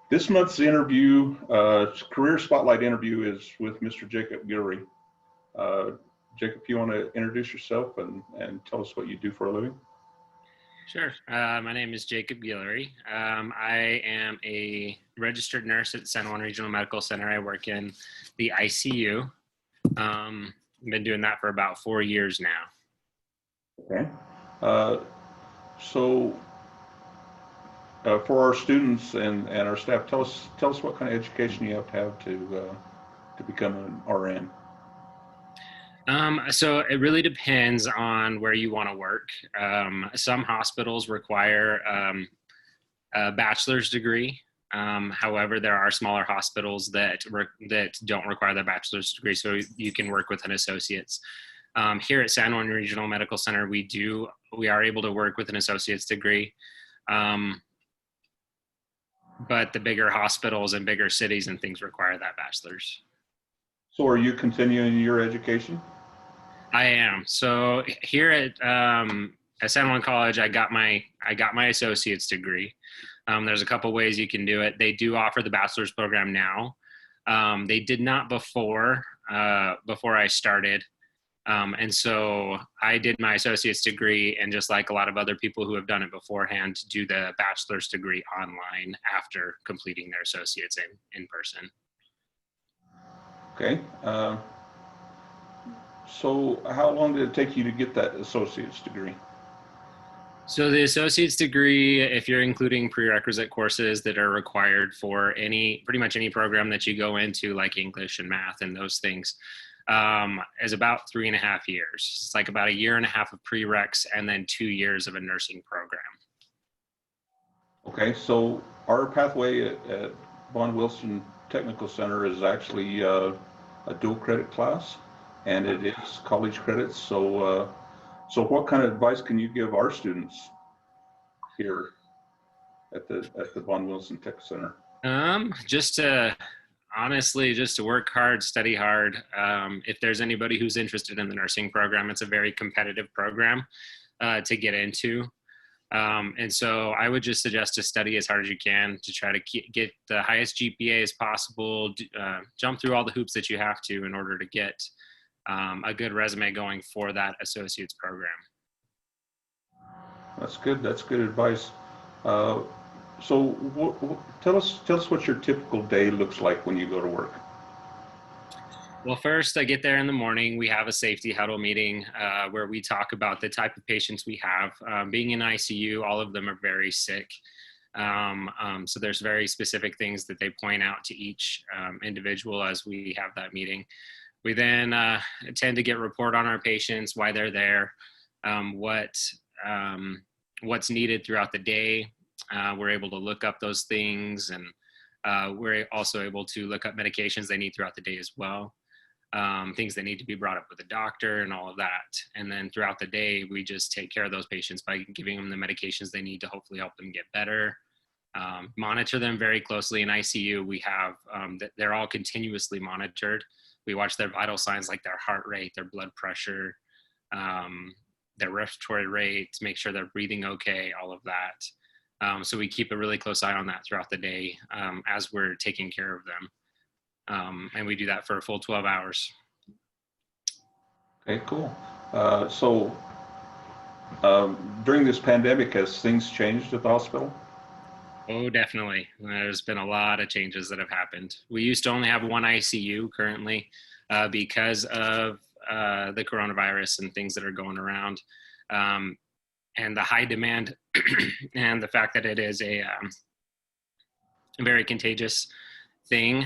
This month's interview, career spotlight interview, is with Mr. Jacob Guillory. Uh, Jacob, you want to introduce yourself and tell us what you do for a living? Sure. My name is Jacob Guillory. I am a registered nurse at San Juan Regional Medical Center. I work in the ICU. I've been doing that for about 4 years now. Okay. Uh, so for our students and our staff, tell us what kind of education you have to become an RN. So it really depends on where you want to work. Some hospitals require a bachelor's degree. However, there are smaller hospitals that don't require the bachelor's degree, so you can work with an associate's. Here at San Juan Regional Medical Center, we are able to work with an associate's degree. But the bigger hospitals and bigger cities and things require that bachelor's. So are you continuing your education? I am. So here at San Juan College, I got my associate's degree. There's a couple ways you can do it. They do offer the bachelor's program now. They did not before I started. And so I did my associate's degree, and just like a lot of other people who have done it beforehand, to do the bachelor's degree online after completing their associate's in person. Okay. So how long did it take you to get that associate's degree? So the associate's degree, if you're including prerequisite courses that are required for pretty much any program that you go into, like English and math and those things, is about 3.5 years. It's like about 1.5 years of prereqs and then 2 years of a nursing program. Okay, so our pathway at Von Wilson Technical Center is actually a dual credit class, and it is college credits. So, so what kind of advice can you give our students here at the Von Wilson Tech Center? Honestly, just to work hard, study hard. If there's anybody who's interested in the nursing program, it's a very competitive program to get into. And so I would just suggest to study as hard as you can to try to get the highest GPA as possible, jump through all the hoops that you have to in order to get a good resume going for that associate's program. That's good. That's good advice. So tell us what your typical day looks like when you go to work. Well, first I get there in the morning. We have a safety huddle meeting where we talk about the type of patients we have. Being in ICU, all of them are very sick. So there's very specific things that they point out to each individual as we have that meeting. We then tend to get a report on our patients, why they're there, what's needed throughout the day. We're able to look up those things, and we're also able to look up medications they need throughout the day as well. Things that need to be brought up with the doctor and all of that. And then throughout the day, we just take care of those patients by giving them the medications they need to hopefully help them get better. Monitor them very closely in ICU. We have, they're all continuously monitored. We watch their vital signs like their heart rate, their blood pressure, their respiratory rate, to make sure they're breathing okay, all of that. So we keep a really close eye on that throughout the day as we're taking care of them. And we do that for a full 12 hours. Okay, cool. So during this pandemic, has things changed at the hospital? Oh, definitely. There's been a lot of changes that have happened. We used to only have one ICU currently because of the coronavirus and things that are going around. And the high demand and the fact that it is a very contagious thing,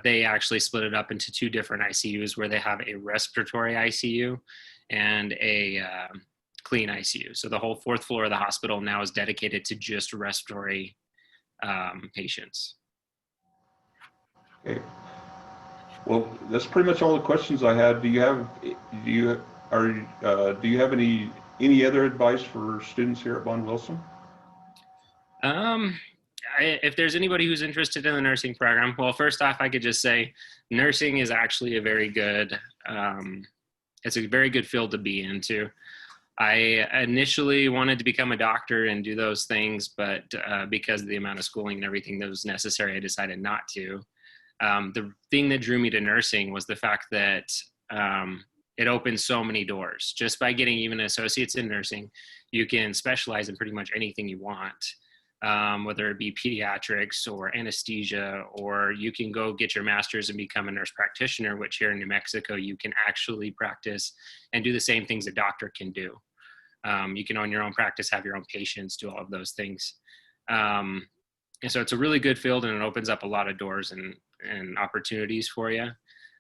they actually split it up into 2 different ICUs where they have a respiratory ICU and a clean ICU. So the whole 4th floor of the hospital now is dedicated to just respiratory patients. Okay. Well, that's pretty much all the questions I had. Do you have any other advice for students here at Von Wilson? If there's anybody who's interested in the nursing program, well, first off, I could just say nursing is actually a very good, it's a very good field to be into. I initially wanted to become a doctor and do those things, but because of the amount of schooling and everything that was necessary, I decided not to. The thing that drew me to nursing was the fact that it opens so many doors. Just by getting even associates in nursing, you can specialize in pretty much anything you want, whether it be pediatrics or anesthesia, or you can go get your master's and become a nurse practitioner, which here in New Mexico, you can actually practice and do the same things a doctor can do. You can own your own practice, have your own patients, do all of those things. And so it's a really good field, and it opens up a lot of doors and opportunities for you.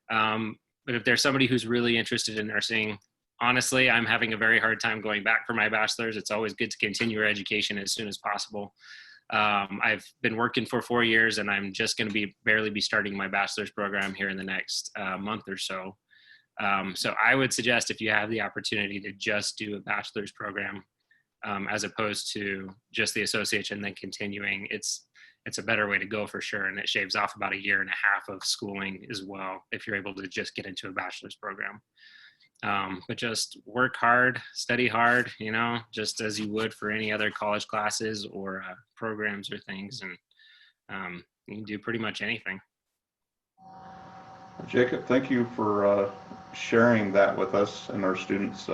But if there's somebody who's really interested in nursing, honestly, I'm having a very hard time going back for my bachelor's. It's always good to continue your education as soon as possible. I've been working for 4 years, and I'm just going to barely be starting my bachelor's program here in the next month or so. So I would suggest, if you have the opportunity, to just do a bachelor's program as opposed to just the associate and then continuing. It's a better way to go for sure, and it shaves off about 1.5 years of schooling as well if you're able to just get into a bachelor's program. But just work hard, study hard, just as you would for any other college classes or programs or things, and you can do pretty much anything. Jacob, thank you for sharing that with us and our students.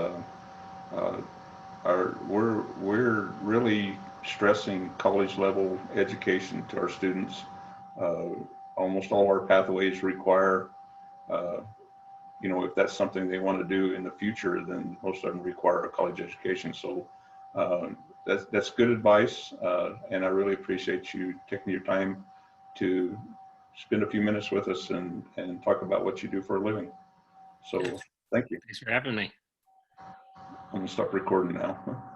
We're really stressing college level education to our students. Almost all our pathways require, if that's something they want to do in the future, then most of them require a college education. So that's good advice, and I really appreciate you taking your time to spend a few minutes with us and talk about what you do for a living. So thank you. Thanks for having me. I'm gonna stop recording now.